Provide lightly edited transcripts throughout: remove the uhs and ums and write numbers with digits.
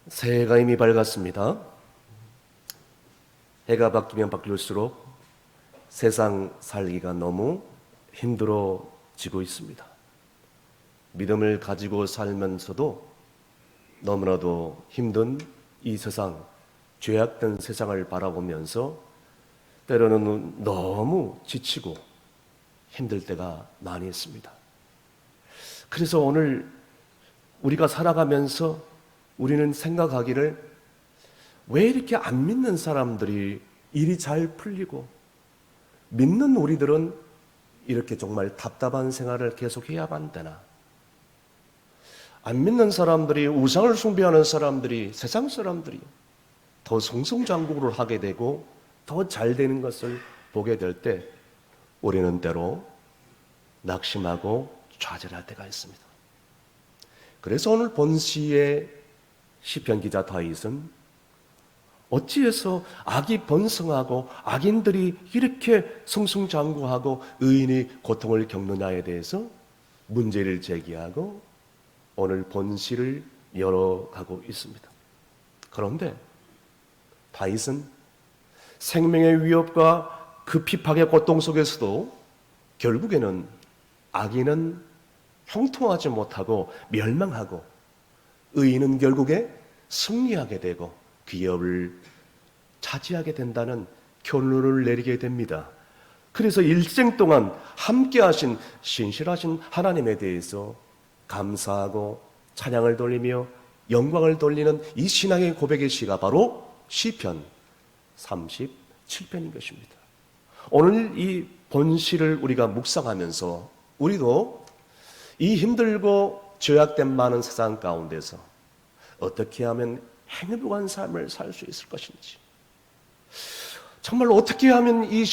새해가 이미 밝았습니다. 해가 바뀌면 바뀔수록 세상 살기가 너무 힘들어지고 있습니다. 믿음을 가지고 살면서도 너무나도 힘든 이 세상, 죄악된 세상을 바라보면서 때로는 너무 지치고 힘들 때가 많이 있습니다. 그래서 오늘 우리가 살아가면서 우리는 생각하기를 왜 이렇게 안 믿는 사람들이 일이 잘 풀리고 믿는 우리들은 이렇게 정말 답답한 생활을 계속 해야만 되나? 안 믿는 사람들이, 우상을 숭배하는 사람들이, 세상 사람들이 더 승승장구를 하게 되고 더 잘 되는 것을 보게 될 때 우리는 때로 낙심하고 좌절할 때가 있습니다. 그래서 오늘 본시의 시편 기자 다윗은 어찌해서 악이 번성하고 악인들이 이렇게 승승장구하고 의인이 고통을 겪느냐에 대해서 문제를 제기하고 오늘 본시를 열어가고 있습니다. 그런데 다윗은 생명의 위협과 그 핍박의 고통 속에서도 결국에는 악인은 형통하지 못하고 멸망하고 의인은 결국에 승리하게 되고 기업을 차지하게 된다는 결론을 내리게 됩니다. 그래서 일생 동안 함께 하신 신실하신 하나님에 대해서 감사하고 찬양을 돌리며 영광을 돌리는 이 신앙의 고백의 시가 바로 시편 37편인 것입니다. 오늘 이 본시를 우리가 묵상하면서 우리도 이 힘들고 죄악된 많은 세상 가운데서 어떻게 하면 행복한 삶을 살 수 있을 것인지, 정말 어떻게 하면 이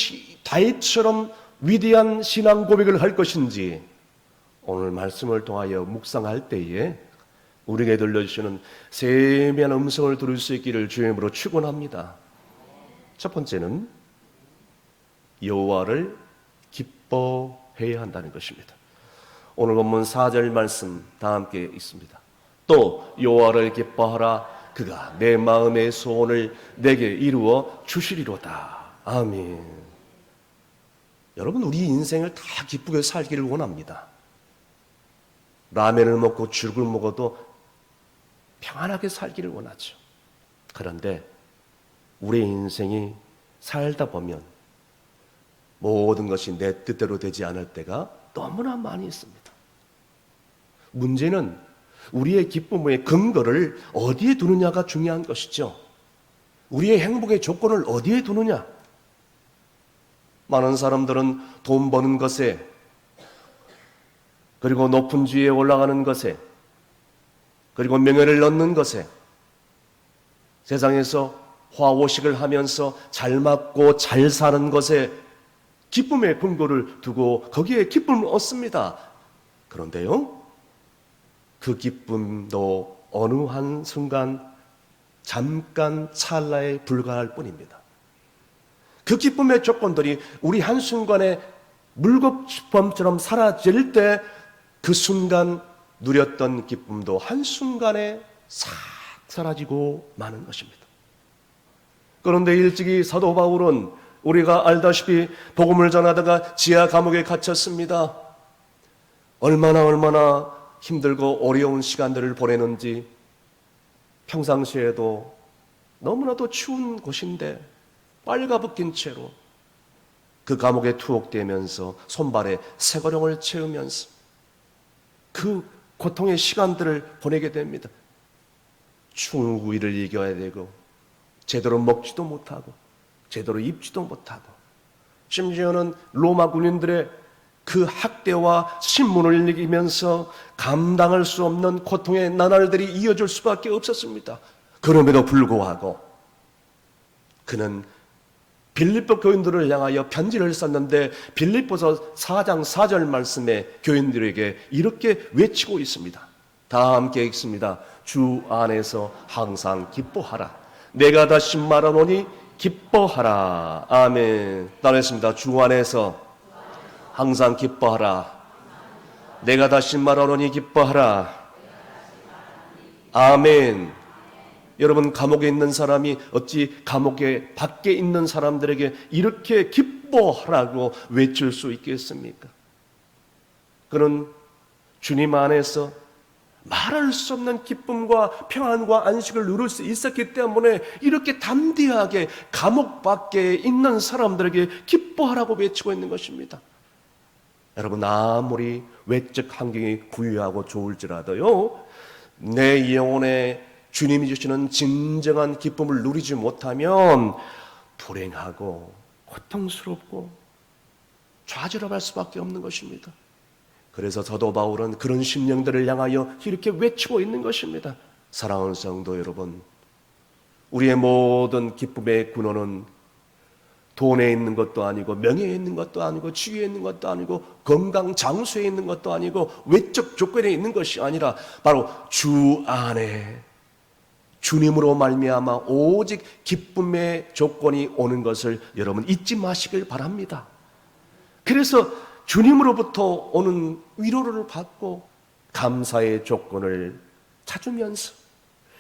다윗처럼 위대한 신앙 고백을 할 것인지 오늘 말씀을 통하여 묵상할 때에 우리에게 들려주시는 세미한 음성을 들을 수 있기를 주의 이름으로 축원합니다. 첫 번째는 여호와를 기뻐해야 한다는 것입니다. 오늘 본문 4절 말씀 다 함께 있습니다. 또 여호와를 기뻐하라, 그가 내 마음의 소원을 내게 이루어 주시리로다. 아멘. 여러분, 우리 인생을 다 기쁘게 살기를 원합니다. 라면을 먹고 죽을 먹어도 평안하게 살기를 원하죠. 그런데 우리 인생이 살다 보면 모든 것이 내 뜻대로 되지 않을 때가 너무나 많이 있습니다. 문제는 우리의 기쁨의 근거를 어디에 두느냐가 중요한 것이죠. 우리의 행복의 조건을 어디에 두느냐. 많은 사람들은 돈 버는 것에, 그리고 높은 지위에 올라가는 것에, 그리고 명예를 얻는 것에, 세상에서 화오식을 하면서 잘 맞고 잘 사는 것에 기쁨의 근거를 두고 거기에 기쁨을 얻습니다. 그런데요, 그 기쁨도 어느 한순간 잠깐 찰나에 불과할 뿐입니다. 그 기쁨의 조건들이 우리 한순간에 물거품처럼 사라질 때 그 순간 누렸던 기쁨도 한순간에 싹 사라지고 마는 것입니다. 그런데 일찍이 사도 바울은 우리가 알다시피 복음을 전하다가 지하 감옥에 갇혔습니다. 얼마나 힘들고 어려운 시간들을 보내는지, 평상시에도 너무나도 추운 곳인데 빨가벗긴 채로 그 감옥에 투옥되면서 손발에 쇠고령을 채우면서 그 고통의 시간들을 보내게 됩니다. 추위를 이겨야 되고 제대로 먹지도 못하고 제대로 입지도 못하고, 심지어는 로마 군인들의 그 학대와 신문을 이기면서 감당할 수 없는 고통의 나날들이 이어질 수밖에 없었습니다. 그럼에도 불구하고 그는 빌립보 교인들을 향하여 편지를 썼는데 빌립보서 4장 4절 말씀에 교인들에게 이렇게 외치고 있습니다. 다 함께 읽습니다. 주 안에서 항상 기뻐하라. 내가 다시 말하노니 기뻐하라. 아멘. 따르겠습니다. 주 안에서 항상 기뻐하라. 내가 다시 말하노니 기뻐하라. 아멘. 여러분, 감옥에 있는 사람이 어찌 감옥에 밖에 있는 사람들에게 이렇게 기뻐하라고 외칠 수 있겠습니까? 그는 주님 안에서 말할 수 없는 기쁨과 평안과 안식을 누릴 수 있었기 때문에 이렇게 담대하게 감옥 밖에 있는 사람들에게 기뻐하라고 외치고 있는 것입니다. 여러분, 아무리 외적 환경이 부유하고 좋을지라도요, 내 영혼에 주님이 주시는 진정한 기쁨을 누리지 못하면 불행하고 고통스럽고 좌절할 수밖에 없는 것입니다. 그래서 사도 바울은 그런 심령들을 향하여 이렇게 외치고 있는 것입니다. 사랑하는 성도 여러분, 우리의 모든 기쁨의 근원은 돈에 있는 것도 아니고 명예에 있는 것도 아니고 지위에 있는 것도 아니고 건강 장수에 있는 것도 아니고 외적 조건에 있는 것이 아니라 바로 주 안에 주님으로 말미암아 오직 기쁨의 조건이 오는 것을 여러분 잊지 마시길 바랍니다. 그래서 주님으로부터 오는 위로를 받고 감사의 조건을 찾으면서,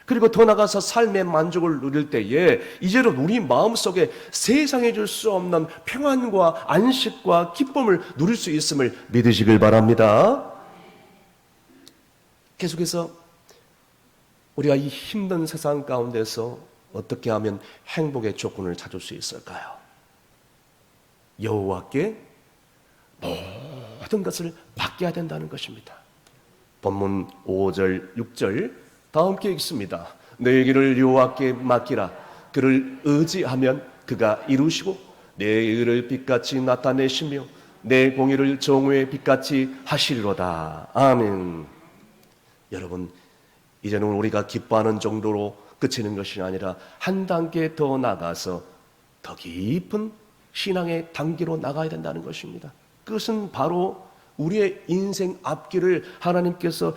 그리고 더 나아가서 삶의 만족을 누릴 때에 이제는 우리 마음속에 세상에 줄 수 없는 평안과 안식과 기쁨을 누릴 수 있음을 믿으시길 바랍니다. 계속해서 우리가 이 힘든 세상 가운데서 어떻게 하면 행복의 조건을 찾을 수 있을까요? 여호와께 모든 것을 맡겨야 된다는 것입니다. 본문 5절, 6절 다 함께 읽습니다. 내 길을 여호와께 맡기라. 그를 의지하면 그가 이루시고 내 의를 빛같이 나타내시며 내 공의를 정오의 빛같이 하시리로다. 아멘. 여러분, 이제는 우리가 기뻐하는 정도로 그치는 것이 아니라 한 단계 더 나가서 더 깊은 신앙의 단계로 나가야 된다는 것입니다. 그것은 바로 우리의 인생 앞길을 하나님께서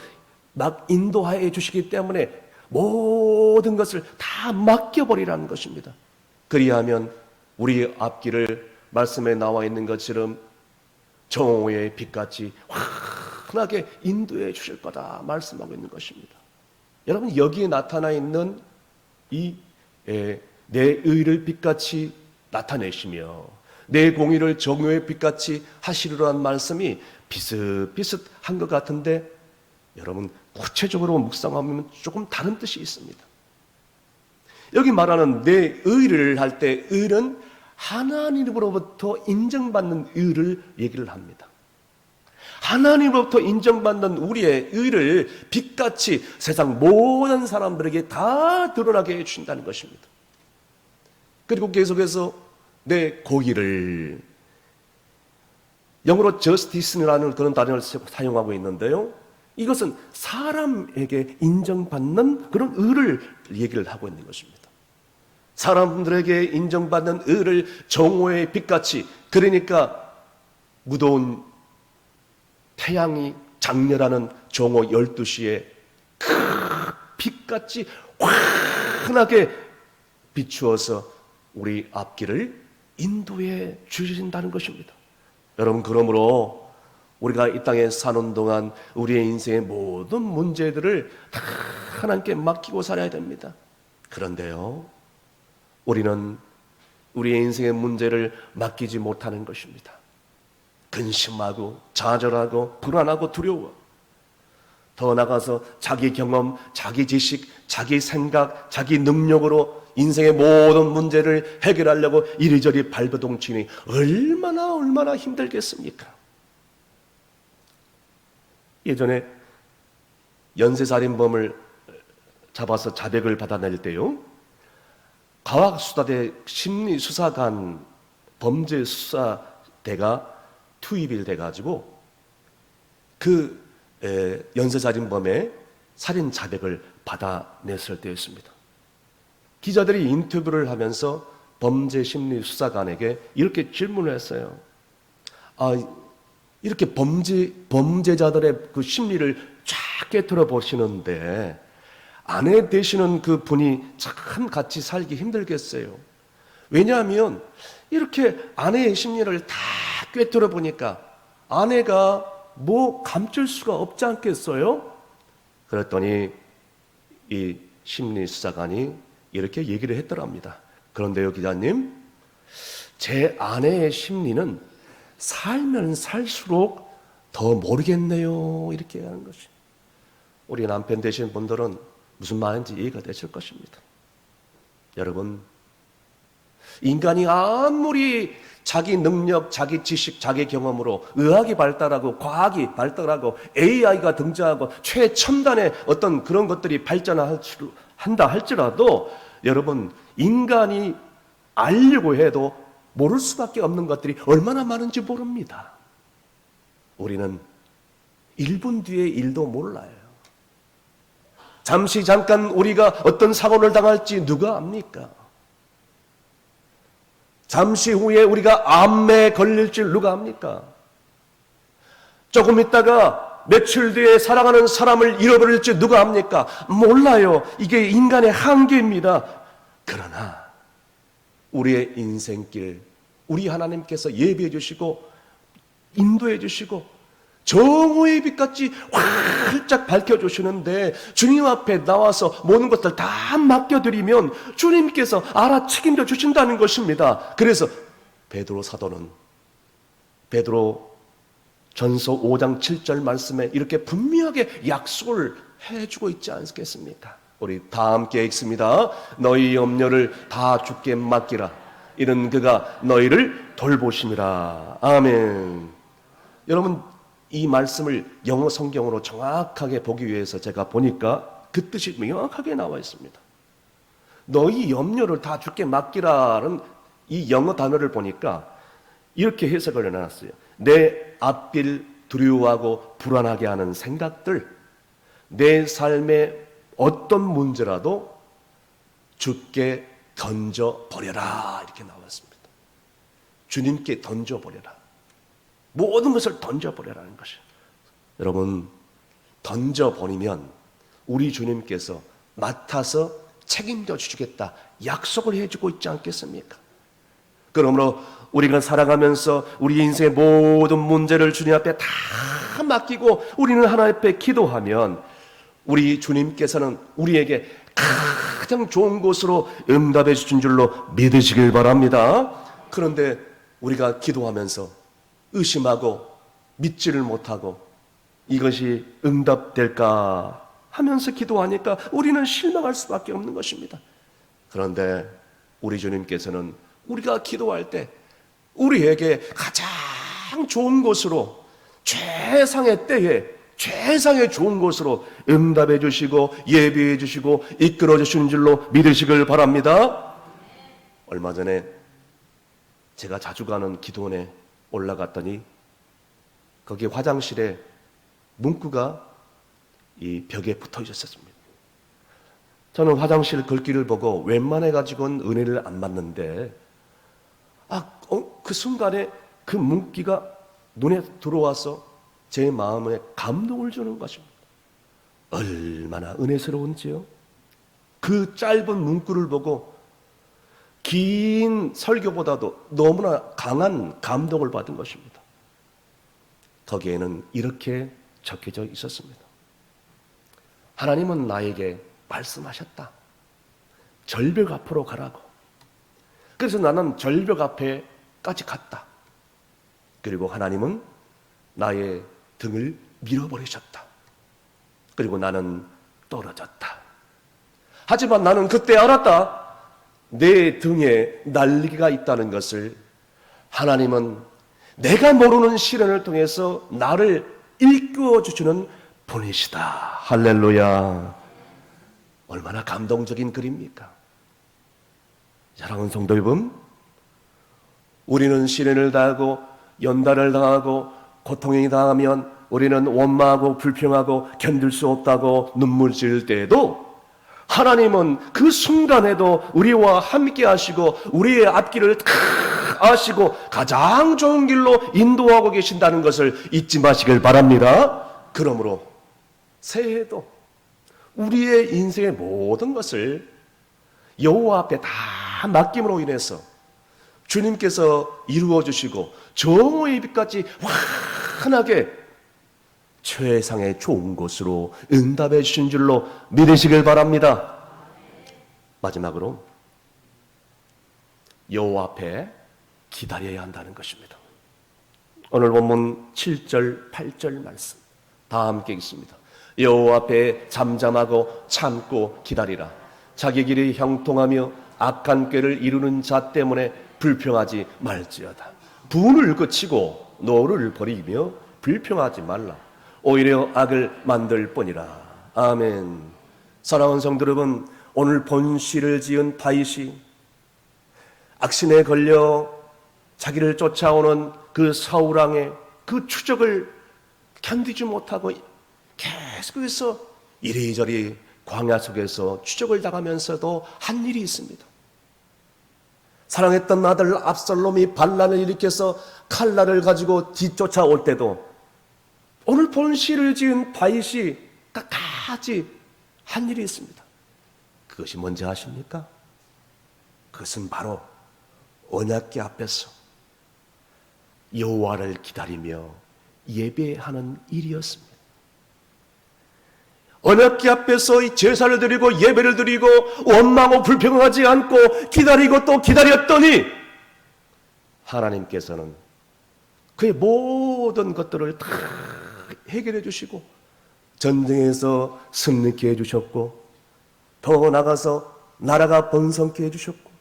막 인도하여 주시기 때문에 모든 것을 다 맡겨버리라는 것입니다. 그리하면 우리의 앞길을 말씀에 나와 있는 것처럼 정오의 빛같이 환하게 인도해 주실 거다 말씀하고 있는 것입니다. 여러분, 여기에 나타나 있는 내 의를 빛같이 나타내시며 내 공의를 정오의 빛같이 하시리라는 말씀이 비슷비슷한 것 같은데, 여러분 구체적으로 묵상하면 조금 다른 뜻이 있습니다. 여기 말하는 내 의를 할 때 의는 하나님으로부터 인정받는 의를 얘기를 합니다. 하나님으로부터 인정받는 우리의 의를 빛같이 세상 모든 사람들에게 다 드러나게 해주신다는 것입니다. 그리고 계속해서 내 고의를, 영어로 justice라는 그런 단어를 사용하고 있는데요, 이것은 사람에게 인정받는 그런 의를 얘기를 하고 있는 것입니다. 사람들에게 인정받는 의를 정오의 빛같이, 그러니까 무더운 태양이 장렬하는 정오 12시에 그 빛같이 환하게 비추어서 우리 앞길을 인도해 주신다는 것입니다. 여러분, 그러므로 우리가 이 땅에 사는 동안 우리의 인생의 모든 문제들을 다 하나님께 맡기고 살아야 됩니다. 그런데요, 우리는 우리의 인생의 문제를 맡기지 못하는 것입니다. 근심하고 좌절하고 불안하고 두려워, 더 나아가서 자기 경험, 자기 지식, 자기 생각, 자기 능력으로 인생의 모든 문제를 해결하려고 이리저리 발버둥치니 얼마나 힘들겠습니까? 예전에 연쇄살인범을 잡아서 자백을 받아낼 때요, 과학수사대 심리수사관 범죄수사대가 투입이 돼가지고 그 연쇄살인범의 살인 자백을 받아냈을 때였습니다. 기자들이 인터뷰를 하면서 범죄심리수사관에게 이렇게 질문을 했어요. 이렇게 범죄자들의 그 심리를 쫙 깨트려 보시는데 아내 되시는 그 분이 참 같이 살기 힘들겠어요. 왜냐하면 이렇게 아내의 심리를 다 꿰뚫어 보니까 아내가 뭐 감출 수가 없지 않겠어요? 그랬더니 이 심리수사관이 이렇게 얘기를 했더랍니다. 그런데요, 기자님, 제 아내의 심리는 살면 살수록 더 모르겠네요. 이렇게 하는 것이. 우리 남편 되신 분들은 무슨 말인지 이해가 되실 것입니다. 여러분, 인간이 아무리 자기 능력, 자기 지식, 자기 경험으로 의학이 발달하고 과학이 발달하고 AI가 등장하고 최첨단의 어떤 그런 것들이 발전한다 할지라도 여러분, 인간이 알려고 해도 모를 수밖에 없는 것들이 얼마나 많은지 모릅니다. 우리는 1분 뒤의 일도 몰라요. 잠깐 우리가 어떤 사고를 당할지 누가 압니까? 잠시 후에 우리가 암에 걸릴 줄 누가 압니까? 조금 있다가 며칠 뒤에 사랑하는 사람을 잃어버릴지 누가 압니까? 몰라요. 이게 인간의 한계입니다. 그러나 우리의 인생길, 우리 하나님께서 예비해 주시고 인도해 주시고 정오의 빛같이 활짝 밝혀주시는데 주님 앞에 나와서 모든 것들 다 맡겨드리면 주님께서 알아 책임져 주신다는 것입니다. 그래서 베드로 사도는 베드로 전서 5장 7절 말씀에 이렇게 분명하게 약속을 해주고 있지 않겠습니까? 우리 다 함께 읽습니다. 너희 염려를 다 주께 맡기라. 이는 그가 너희를 돌보심이라. 아멘. 여러분, 이 말씀을 영어 성경으로 정확하게 보기 위해서 제가 보니까 그 뜻이 명확하게 나와 있습니다. 너희 염려를 다 주께 맡기라는 이 영어 단어를 보니까 이렇게 해석을 해놨어요. 내 앞길 두려워하고 불안하게 하는 생각들, 내 삶의 어떤 문제라도 주께 던져버려라. 이렇게 나왔습니다. 주님께 던져버려라. 모든 것을 던져버려라는 것이에요. 여러분, 던져버리면 우리 주님께서 맡아서 책임져 주시겠다 약속을 해주고 있지 않겠습니까? 그러므로 우리가 살아가면서 우리 인생의 모든 문제를 주님 앞에 다 맡기고 우리는 하나님 앞에 기도하면 우리 주님께서는 우리에게 가장 좋은 곳으로 응답해 주신 줄로 믿으시길 바랍니다. 그런데 우리가 기도하면서 의심하고 믿지를 못하고 이것이 응답될까 하면서 기도하니까 우리는 실망할 수밖에 없는 것입니다. 그런데 우리 주님께서는 우리가 기도할 때 우리에게 가장 좋은 곳으로 최상의 때에 최상의 좋은 곳으로 응답해 주시고 예비해 주시고 이끌어 주시는 줄로 믿으시길 바랍니다. 얼마 전에 제가 자주 가는 기도원에 올라갔더니 거기 화장실에 문구가 이 벽에 붙어 있었습니다. 저는 화장실 글귀를 보고 웬만해 가지고는 은혜를 안 받는데 그 순간에 그 문구가 눈에 들어와서 제 마음에 감동을 주는 것입니다. 얼마나 은혜스러운지요. 그 짧은 문구를 보고 긴 설교보다도 너무나 강한 감동을 받은 것입니다. 거기에는 이렇게 적혀져 있었습니다. 하나님은 나에게 말씀하셨다. 절벽 앞으로 가라고. 그래서 나는 절벽 앞에까지 갔다. 그리고 하나님은 나의 등을 밀어버리셨다. 그리고 나는 떨어졌다. 하지만 나는 그때 알았다. 내 등에 날개가 있다는 것을. 하나님은 내가 모르는 시련을 통해서 나를 일깨워 주시는 분이시다. 할렐루야. 얼마나 감동적인 글입니까? 사랑하는 성도 여러분, 우리는 시련을 당하고 연단을 당하고 고통이 당하면 우리는 원망하고 불평하고 견딜 수 없다고 눈물 지을 때에도 하나님은 그 순간에도 우리와 함께 하시고 우리의 앞길을 아시고 가장 좋은 길로 인도하고 계신다는 것을 잊지 마시길 바랍니다. 그러므로 새해에도 우리의 인생의 모든 것을 여호와 앞에 다 맡김으로 인해서 주님께서 이루어 주시고 정오의 빛같이 환하게 최상의 좋은 곳으로 응답해 주신 줄로 믿으시길 바랍니다. 마지막으로 여호와 앞에 기다려야 한다는 것입니다. 오늘 본문 7절, 8절 말씀 다 함께 읽습니다. 여호와 앞에 잠잠하고 참고 기다리라. 자기 길이 형통하며 악한 꾀를 이루는 자 때문에 불평하지 말지어다. 분을 그치고 노를 버리며 불평하지 말라. 오히려 악을 만들 뿐이라. 아멘. 사랑하는 성도 여러분, 오늘 본시를 지은 다윗이 악신에 걸려 자기를 쫓아오는 그 사울왕의 그 추적을 견디지 못하고 계속해서 이리저리 광야 속에서 추적을 당하면서도 한 일이 있습니다. 사랑했던 아들 압살롬이 반란을 일으켜서 칼날을 가지고 뒤쫓아올 때도 오늘 본시를 지은 다윗이 끝까지 한 일이 있습니다. 그것이 뭔지 아십니까? 그것은 바로 언약궤 앞에서 여호와를 기다리며 예배하는 일이었습니다. 언약궤 앞에서 제사를 드리고 예배를 드리고 원망하고 불평하지 않고 기다리고 또 기다렸더니 하나님께서는 그의 모든 것들을 다 해결해 주시고 전쟁에서 승리케 해주셨고 더 나아가서 나라가 번성케 해주셨고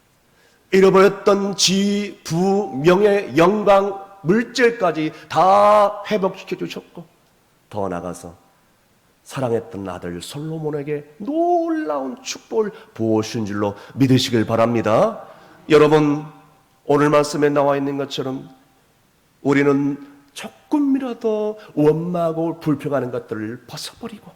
잃어버렸던 지, 부, 명예, 영광, 물질까지 다 회복시켜 주셨고 더 나아가서 사랑했던 아들 솔로몬에게 놀라운 축복을 부어주신 줄로 믿으시길 바랍니다. 여러분, 오늘 말씀에 나와 있는 것처럼 우리는 조금이라도 원망하고 불평하는 것들을 벗어버리고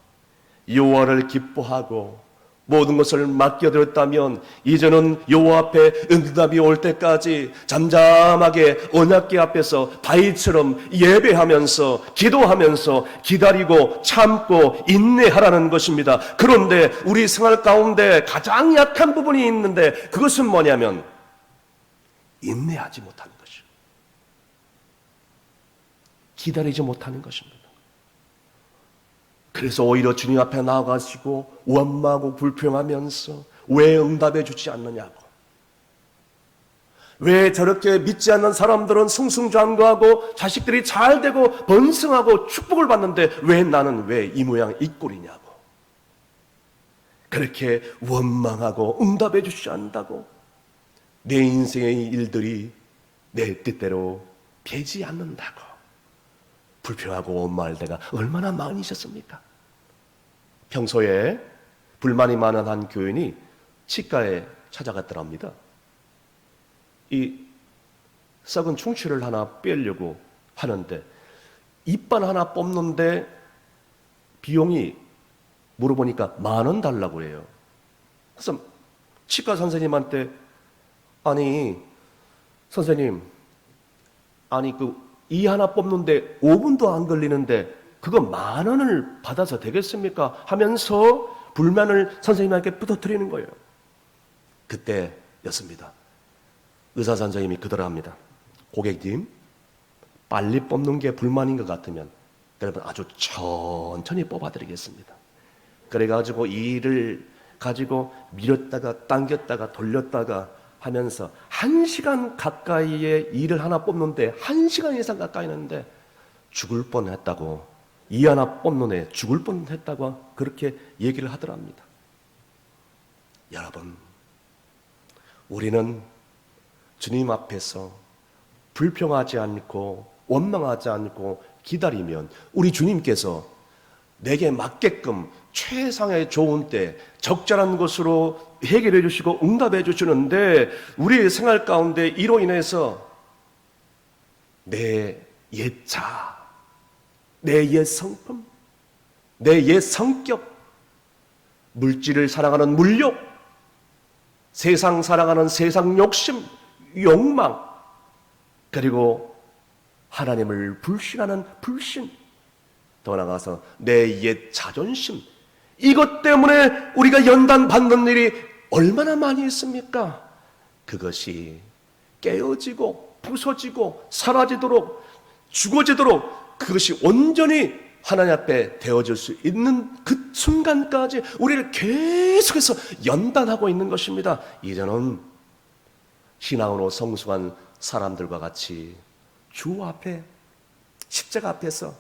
여호와를 기뻐하고 모든 것을 맡겨드렸다면 이제는 여호와 앞에 응답이 올 때까지 잠잠하게 언약궤 앞에서 다윗처럼 예배하면서 기도하면서 기다리고 참고 인내하라는 것입니다. 그런데 우리 생활 가운데 가장 약한 부분이 있는데 그것은 뭐냐면 인내하지 못하는 것이죠. 기다리지 못하는 것입니다. 그래서 오히려 주님 앞에 나아가시고 원망하고 불평하면서 왜 응답해 주지 않느냐고, 왜 저렇게 믿지 않는 사람들은 승승장구하고 자식들이 잘 되고 번성하고 축복을 받는데 왜 나는 왜 이 모양 이 꼴이냐고, 그렇게 원망하고 응답해 주지 않는다고 내 인생의 일들이 내 뜻대로 되지 않는다고 불평하고 원망할 때가 얼마나 많으셨습니까? 평소에 불만이 많은 한 교인이 치과에 찾아갔더랍니다. 이 썩은 충치를 하나 빼려고 하는데 이빨 하나 뽑는데 비용이 물어보니까 10,000원 달라고 해요. 그래서 치과 선생님한테 아니 선생님, 아니 이 하나 뽑는데 5분도 안 걸리는데 그거 10,000원을 받아서 되겠습니까? 하면서 불만을 선생님에게 부탁드리는 거예요. 그때였습니다. 의사 선생님이 그러합니다. 고객님, 빨리 뽑는 게 불만인 것 같으면 여러분 아주 천천히 뽑아드리겠습니다. 그래가지고 이 일을 가지고 밀었다가 당겼다가 돌렸다가 하면서 1시간 가까이의 일을 하나 뽑는데 1시간 이상 가까이 했는데 죽을 뻔했다고, 이 하나 뽑는 애 죽을 뻔했다고 그렇게 얘기를 하더랍니다. 여러분, 우리는 주님 앞에서 불평하지 않고 원망하지 않고 기다리면 우리 주님께서 내게 맞게끔 최상의 좋은 때 적절한 것으로 해결해 주시고 응답해 주시는데 우리의 생활 가운데 이로 인해서 내 옛자, 내 옛 성품, 내 옛 성격, 물질을 사랑하는 물욕, 세상 사랑하는 세상 욕심, 욕망, 그리고 하나님을 불신하는 불신, 더 나아가서 내 옛 자존심, 이것 때문에 우리가 연단받는 일이 얼마나 많이 있습니까? 그것이 깨어지고 부서지고 사라지도록 죽어지도록 그것이 온전히 하나님 앞에 되어질 수 있는 그 순간까지 우리를 계속해서 연단하고 있는 것입니다. 이제는 신앙으로 성숙한 사람들과 같이 주 앞에, 십자가 앞에서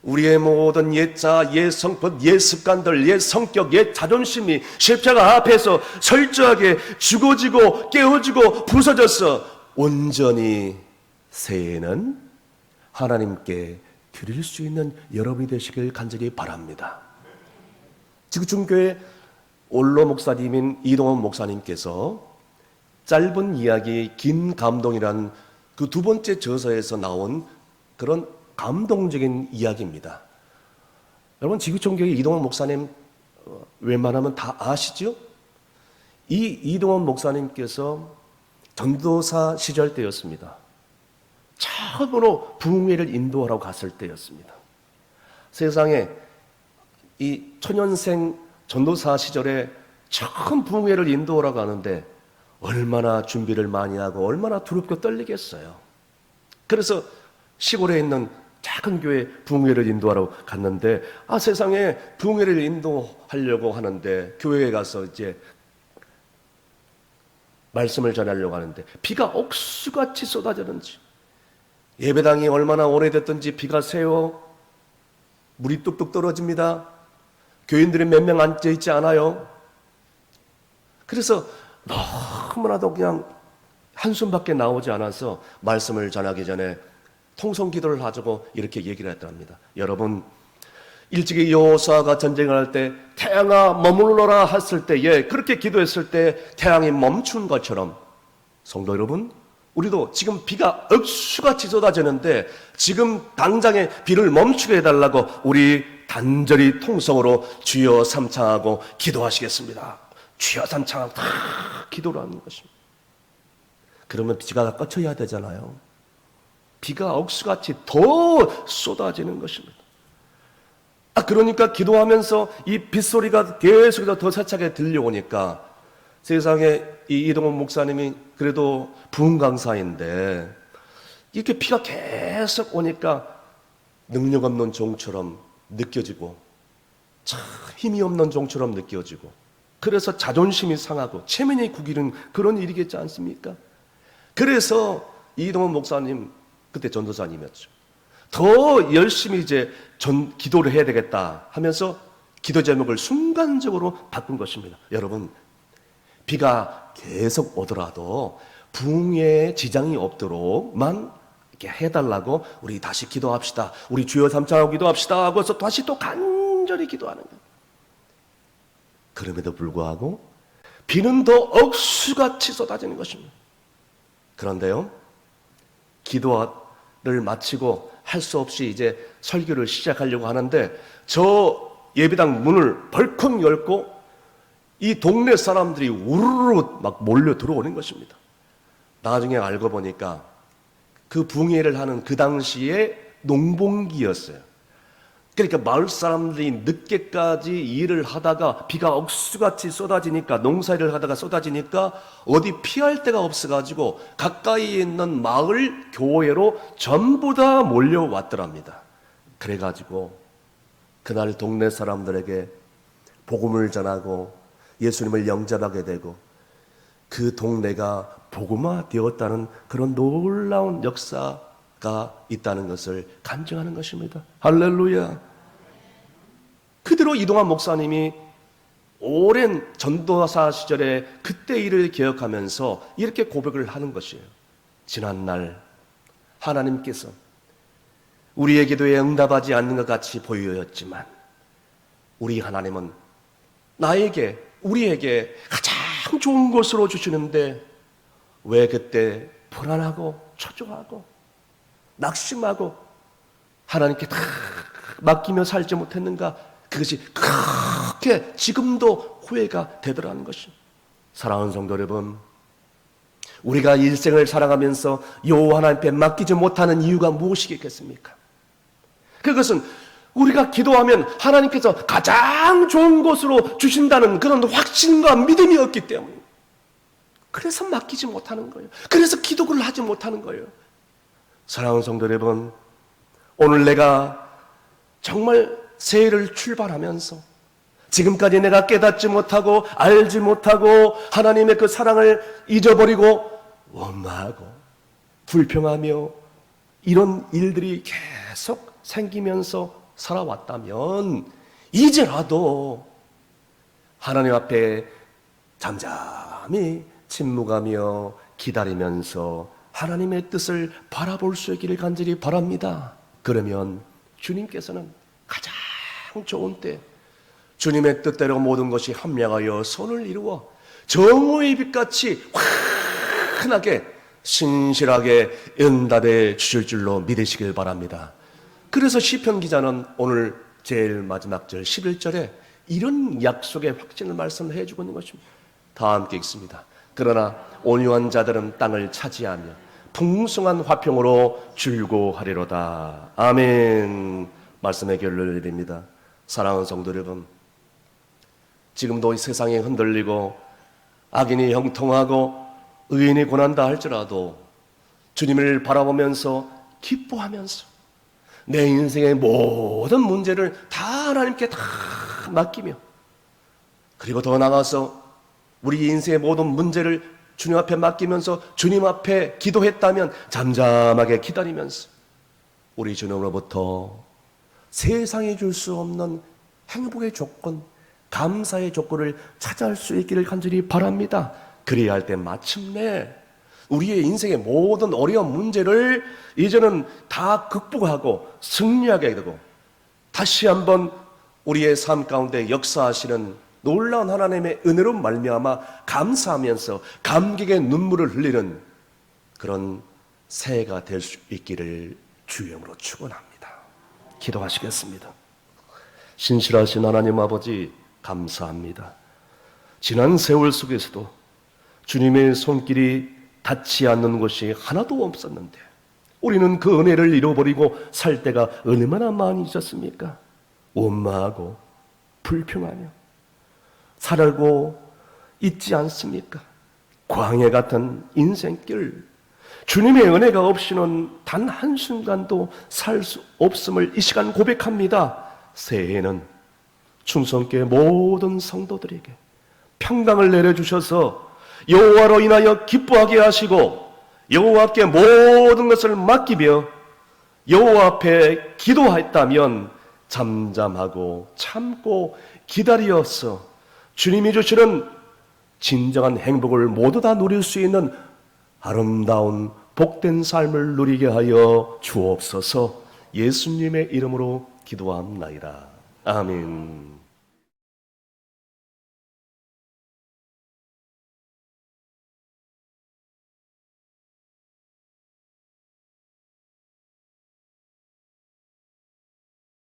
우리의 모든 옛자, 옛 성품, 옛 습관들, 옛 성격, 옛 자존심이 십자가 앞에서 철저하게 죽어지고 깨어지고 부서져서 온전히 새해는 하나님께 드릴 수 있는 여러분이 되시길 간절히 바랍니다. 지구촌교회 원로 목사님인 이동원 목사님께서 짧은 이야기, 긴 감동이란 그 두 번째 저서에서 나온 그런 감동적인 이야기입니다. 여러분, 지구촌교회 이동원 목사님 웬만하면 다 아시죠? 이 이동원 목사님께서 전도사 시절 때였습니다. 처음으로 부흥회를 인도하러 갔을 때였습니다. 세상에 이 초년생 전도사 시절에 처음 부흥회를 인도하러 가는데 얼마나 준비를 많이 하고 얼마나 두렵고 떨리겠어요. 그래서 시골에 있는 작은 교회 부흥회를 인도하러 갔는데 세상에 부흥회를 인도하려고 하는데 교회에 가서 이제 말씀을 전하려고 하는데 비가 억수같이 쏟아지는지, 예배당이 얼마나 오래됐든지 비가 새요. 물이 뚝뚝 떨어집니다. 교인들이 몇 명 앉아있지 않아요. 그래서 너무나도 그냥 한숨밖에 나오지 않아서 말씀을 전하기 전에 통성기도를 하자고 이렇게 얘기를 했답니다. 여러분, 일찍이 여호수아가 전쟁을 할 때 태양아 머물러라 했을 때에 그렇게 기도했을 때 태양이 멈춘 것처럼 성도 여러분, 우리도 지금 비가 억수같이 쏟아지는데 지금 당장에 비를 멈추게 해달라고 우리 단절히 통성으로 주여 삼창하고 기도하시겠습니다. 주여 삼창하고 다 기도를 하는 것입니다. 그러면 비가 꺼쳐야 되잖아요. 비가 억수같이 더 쏟아지는 것입니다. 그러니까 기도하면서 이 빗소리가 계속해서 더 세차게 들려오니까 세상에 이 이동원 목사님이 그래도 부흥 강사인데 이렇게 비가 계속 오니까 능력 없는 종처럼 느껴지고 참 힘이 없는 종처럼 느껴지고 그래서 자존심이 상하고 체면이 구기는 그런 일이겠지 않습니까? 그래서 이동원 목사님 그때 전도사님이었죠. 더 열심히 이제 기도를 해야 되겠다 하면서 기도 제목을 순간적으로 바꾼 것입니다. 여러분, 비가 계속 오더라도 부흥에 지장이 없도록만 이렇게 해달라고 우리 다시 기도합시다. 우리 주여 삼창하고 기도합시다 하고서 다시 또 간절히 기도하는 거예요. 그럼에도 불구하고 비는 더 억수같이 쏟아지는 것입니다. 그런데요, 기도를 마치고 할 수 없이 이제 설교를 시작하려고 하는데 저 예배당 문을 벌컥 열고 이 동네 사람들이 우르르 막 몰려 들어오는 것입니다. 나중에 알고 보니까 그 부흥회를 하는 그 당시에 농번기였어요. 그러니까 마을 사람들이 늦게까지 일을 하다가 비가 억수같이 쏟아지니까 농사일을 하다가 쏟아지니까 어디 피할 데가 없어가지고 가까이에 있는 마을 교회로 전부 다 몰려왔더랍니다. 그래가지고 그날 동네 사람들에게 복음을 전하고 예수님을 영접하게 되고 그 동네가 복음화 되었다는 그런 놀라운 역사가 있다는 것을 간증하는 것입니다. 할렐루야. 그대로 이동환 목사님이 오랜 전도사 시절에 그때 일을 기억하면서 이렇게 고백을 하는 것이에요. 지난날 하나님께서 우리의 기도에 응답하지 않는 것 같이 보였지만 우리 하나님은 나에게, 우리에게 가장 좋은 것으로 주시는데 왜 그때 불안하고 초조하고 낙심하고 하나님께 다 맡기며 살지 못했는가? 그것이 그렇게 지금도 후회가 되더라는 것입니다. 사랑하는 성도 여러분, 우리가 일생을 살아가면서 여호와 하나님께 맡기지 못하는 이유가 무엇이겠습니까? 그것은 우리가 기도하면 하나님께서 가장 좋은 것으로 주신다는 그런 확신과 믿음이 없기 때문입니다. 그래서 맡기지 못하는 거예요. 그래서 기도를 하지 못하는 거예요. 사랑하는 성도 여러분, 오늘 내가 정말 새해를 출발하면서 지금까지 내가 깨닫지 못하고 알지 못하고 하나님의 그 사랑을 잊어버리고 원망하고 불평하며 이런 일들이 계속 생기면서 살아왔다면 이제라도 하나님 앞에 잠잠히 침묵하며 기다리면서 하나님의 뜻을 바라볼 수 있기를 간절히 바랍니다. 그러면 주님께서는 가장 좋은 때 주님의 뜻대로 모든 것이 합력하여 선을 이루어 정오의 빛같이 환하게 신실하게 응답해 주실 줄로 믿으시길 바랍니다. 그래서 시편 기자는 오늘 제일 마지막 절 11절에 이런 약속의 확신을 말씀해 주고 있는 것입니다. 다 함께 읽습니다. 그러나 온유한 자들은 땅을 차지하며 풍성한 화평으로 즐거워하리로다. 아멘. 말씀의 결론을 내립니다. 사랑하는 성도 여러분, 지금도 이 세상이 흔들리고 악인이 형통하고 의인이 고난다 할지라도 주님을 바라보면서 기뻐하면서 내 인생의 모든 문제를 다 하나님께 다 맡기며, 그리고 더 나아가서 우리 인생의 모든 문제를 주님 앞에 맡기면서 주님 앞에 기도했다면 잠잠하게 기다리면서 우리 주님으로부터 세상이 줄 수 없는 행복의 조건, 감사의 조건을 찾아올 수 있기를 간절히 바랍니다. 그래야 할 때 마침내 우리의 인생의 모든 어려운 문제를 이제는 다 극복하고 승리하게 되고 다시 한번 우리의 삶 가운데 역사하시는 놀라운 하나님의 은혜로 말미암아 감사하면서 감격의 눈물을 흘리는 그런 새해가 될 수 있기를 주의 이름으로 축원합니다. 기도하시겠습니다. 신실하신 하나님 아버지, 감사합니다. 지난 세월 속에서도 주님의 손길이 닿지 않는 것이 하나도 없었는데 우리는 그 은혜를 잃어버리고 살 때가 얼마나 많이 있었습니까? 원망하고 불평하며 살고 있지 않습니까? 광야 같은 인생길, 주님의 은혜가 없이는 단 한순간도 살 수 없음을 이 시간 고백합니다. 새해에는 충성교회 모든 성도들에게 평강을 내려주셔서 여호와로 인하여 기뻐하게 하시고 여호와께 모든 것을 맡기며 여호와 앞에 기도했다면 잠잠하고 참고 기다리어서 주님이 주시는 진정한 행복을 모두 다 누릴 수 있는 아름다운 복된 삶을 누리게 하여 주옵소서. 예수님의 이름으로 기도합나이다. 아멘.